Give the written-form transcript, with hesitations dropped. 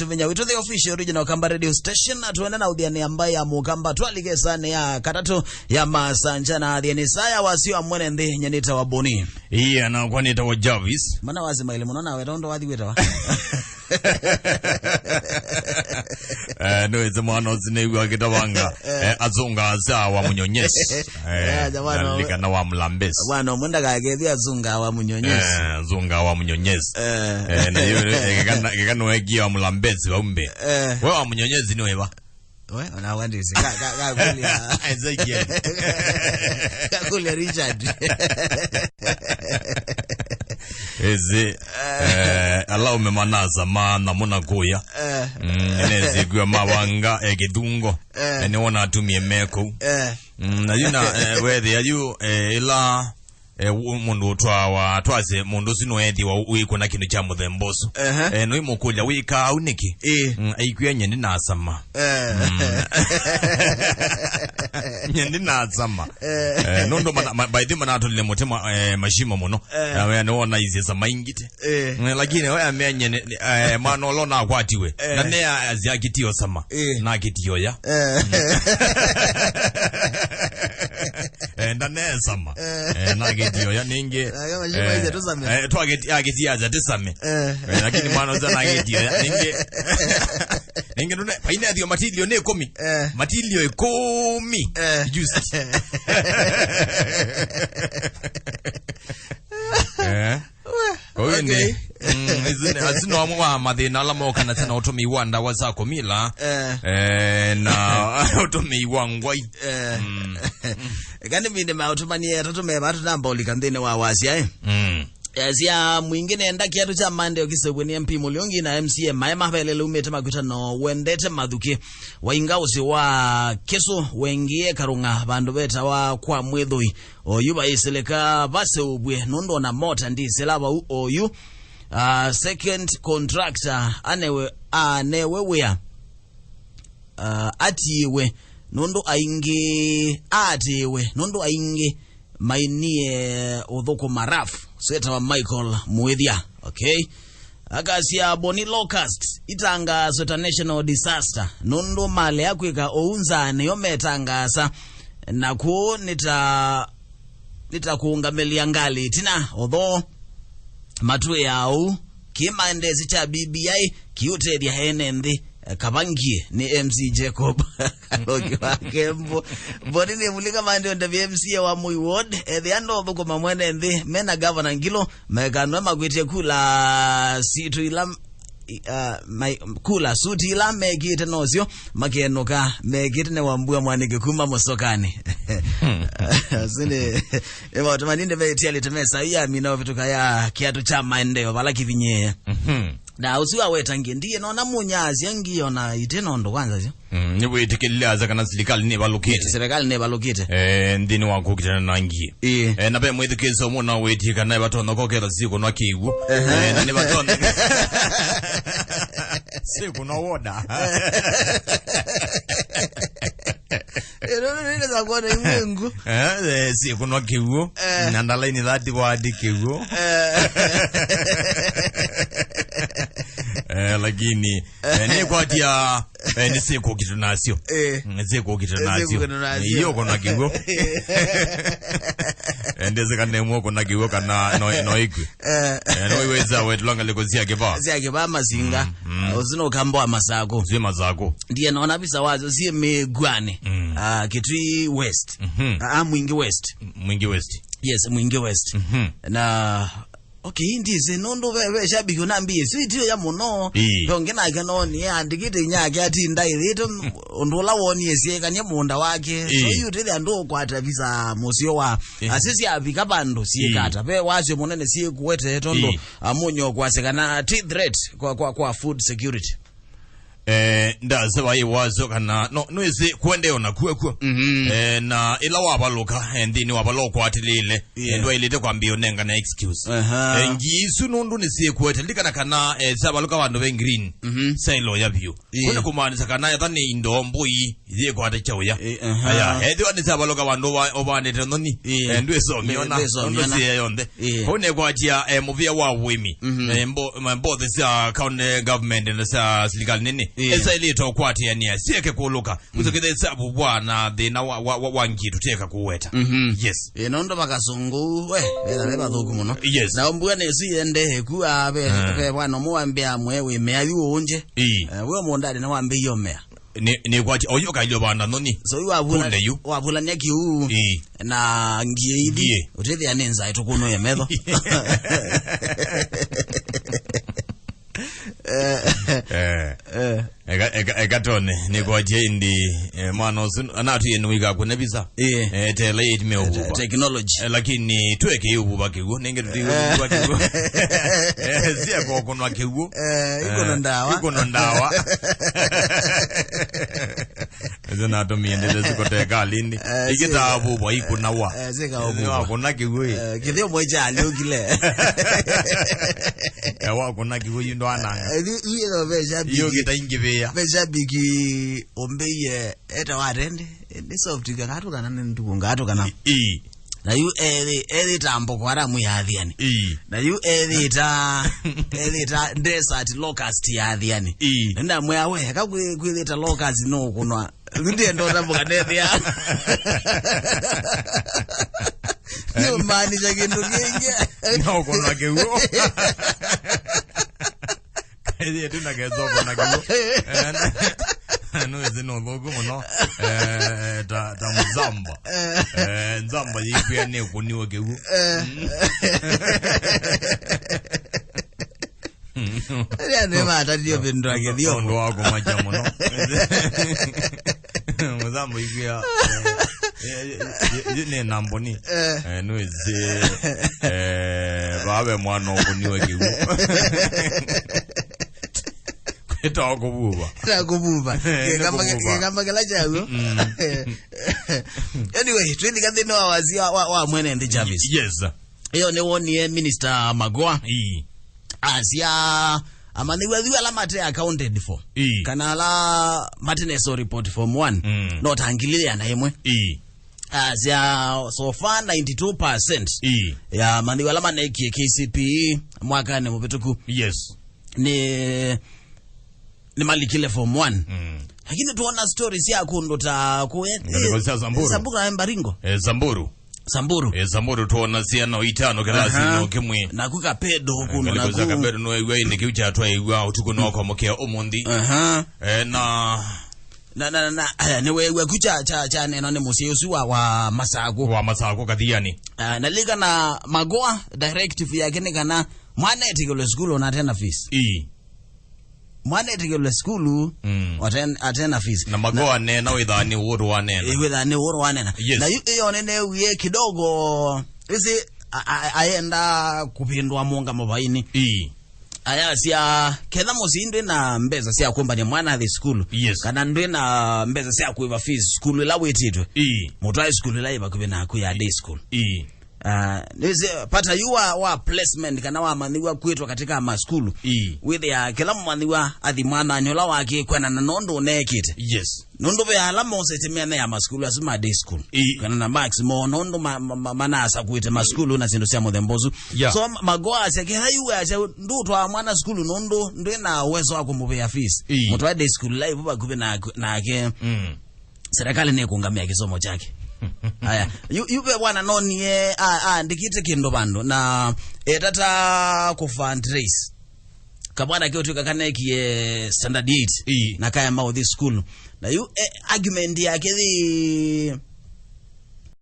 Tuvenya wito the official original Kamba radio station atuenda na udhiani ambaye amukamba tualike sana ya katatu ya masanjana adhiani saya wasio amwene ndi nyanita waboni. Iya na kwa nita wa Jarvis. Mana wazima ili munona wetondo wadhi weta wa. No it's a mano zinewa kitawanga azunga za wa munyonyesi. Nalika na wa mlambesi. Wano mwenda kagezi azunga wa munyonyesi. Azunga wa munyonyesi. Na yu kikano wegi wa mlambesi wa umbe. Wa munyonyesi ni wewa. We, wanawandisi. Kakulia. Ezekiel. Kakulia Richard. Eze ala umemanaza maana muna kuya enezi kwa mawanga egedungo ene wana atumie meko na yuna whether ayu ila mundu utwa twaze mundu sino ethi wa wiko na kinu cha muthemboso no imukulya wika uniki aikwe nyeni na asama nyeni na asama nondo by the man atulile motema mashimo muno no wona izi sama ingite lakini we amenye manolo na akwatiwe na ne aziakitio sama na kitio ya ndane sama na kitio ya ninge twageti aza tesame lakini mwana zana kitio ya ninge nune paine adio matilio ne komi matilio ekomi just kwa hiyo azino amwa madhina ala moka na tena utomi wanda wazako mila na utomi wangwai gani minde mautumani atatume batu namba ulikandine wa wasia Yazia mwingine enda kiatu cha mande okisebweni MP Muliongi na MCA Maema Pelele umete makutano wendete madhuki waingausi wa keso wengie karunga bandu beta wa kwa mwedhui oyuba iseleka base ubwe nondo na mota ndi selaba oyu second contractor anewewea atiwe nondo ainge atiwe nondo ainge mainie odhoko marafu sweta wa Michael Muedhia okay akasia boni locust itanga sweta national disaster nondo male yakwika ounzane yometangasa naku nitakuungamelia ngali tina odho matwe yao kimaendezi cha BBI kiute dia henende kabangie ni MC Jacob aloki wake mboni ni mulika mande onda MC wa Moi Ward the ando boko mamwene ndi mena governor ngilo mekanwa magwete kula situ ila kula suti ila megite nozio makenoka megite ne wambua mwanike kuma mosokani sine ema tumaninde betia litemesa ya mina vituka ya kiatu cha maendeleo balaki vinye na usiwa wetangie ndiye naona munyazi yangiyo na itenondo kwanza sio niwe itikiliza kana serikali ne balokite ndini wakukitana nangi na be mwithikizo muna wetika na batono kokera ziko no kigu na ne batono siku no woda nile za kuona imwengu siku no kigu na ndalaini dhati wadi kigu lakini ni kwa tia ni siku kitu nasio siku kitu nasio hiyo kuna kigo ndeze kana mo kuna kigo kana no ikwe no iweza wetlonga lekozia keba mazinga uzino kambo amasako zima zako ndiye naona bisa wazo sie megwane Kitui West Mwingi West yes Mwingi West na okay ndize nondo wewe shabiki unambie sitio ya muno tongena kanoni andikite nyake ati ndairito ondola woni yesiye kanye munda wake so yutile ando kwata visa musio wa asisi abika bando siye kata pe wazo monene siye kuwete tondo amunyo kwasekana threat kwa food security ndaze wayiwazo kana no isi kwende ona kuwa na ila wabaloka endini wabaloko atilile ndo ilite kwambio nenga na excuse ngisu nundu nisiye kwete likana kana sabaloka bandu bengreen sailo yabyo kuna kumanisa kana yathani indombo yi iye kwate chawya aya edo ni sabaloka bandu obanete noni ndo esomiona ndo siye yonde hone kwatia movia wa wemi mbo this county government and serikali nini esa ilito kwati yani sieke kuluka kuzokede sabu bwana the na wangi tuteka kuweta yes enondo bakasungu we beba thuku muno yes na ombwa nesi ende ku abe bwana muambia mwewe meayu unje we mondade na wambe yomea ni kwati oyoka ilyo banda noni so wabula nyaki u na ngiidi utethi anenza itukuno yemetho egatone ni kwa jendi mwana anatu yenuiga kuna visa tele itme ububa technology lakini tuweke ububa kigu ninge tuti ububa kigu sia kwa kunwa kigu ikono ndawa zina to miendele zikoteka lindi ikita ububa ikuna wa zika ububa kuna kigu kithio moja aliogile wa kuna kigu ndo ananga iyo veja iyo kitaingivia veja bigi ombeye eta warende ndisoftika ngatu kana nduku ngatu kana na yu eli tambo kwara muyathiani na yu eli ta desert locust yathiani nda mwawe akakwilita locust no kunwa ndiye ndo tamboka nethia yo mani cha kindu kingi no kunwa kiwo edi tuna kezogo na kiwo no ezino logo muno ta mzamba nzamba yipia ne kuniwa kiwo ya ne mata dio bindwa ke dio ndo wako macha muno mzamba yipia ne namboni no eze babe mwana kuniwa kiwo ita kububa kama kala jago anyway twindi kanthino wazia wa mwene ndi Jarvis yes iyo ne woni minister Magoa asia amaniwa dhiwa la mate accounted for kana la mateneso report form 1 not angilile ana imwe asia so far 92% ya maniwa la maneki KCPE mwaka ne mupituku yes ni malikile form 1 lakini tuona stories yako ndo ta Samburu Mbaringo Samburu tuona siana 5 kelasi no kimwe na kuka pedo kuno na kuka pedo no iwe ni kiucha atwa iwa utuko no kwa mokea omundi na ne wewe kucha cha neno ne musiyusu wa Masako kathiani na liga na Magoa directive yake ni kana mwana etikolo school ona tena fees mwana etikolo school atena fees na Magoa nena withani woro wanena na iyo nene uye kidogo isi aenda kupindwa monga mabaini aya sia ketha musindwe na mbeza sia kwamba ni mwana the school kana ndwe na mbeza sia kuiva fees school la wetitwe mutu high school la iba kubena ku ya day school nise pata yuwa wa placement kana wa mandiwa kwetwa katika ma school with ya kila mandiwa athimana nyola wake kwena na nondo nekite nondo be alama osetemea na ya ma school asuma day school kana na maximum nondo manasa kwete ma school na sindo sia modembozu so Magoa ase kila yuwa ase nduto wa mwana school nondo ndo na uwezo wako mbe ya fees mutu wa day school live ba kubena na ke serikali ne kungamia kisomo chake aya yupe bwana noni ndikite kindo bando na etata ku fundraise kabwana kyotu kakaneki standard 8 na kaya mao this school na argument yake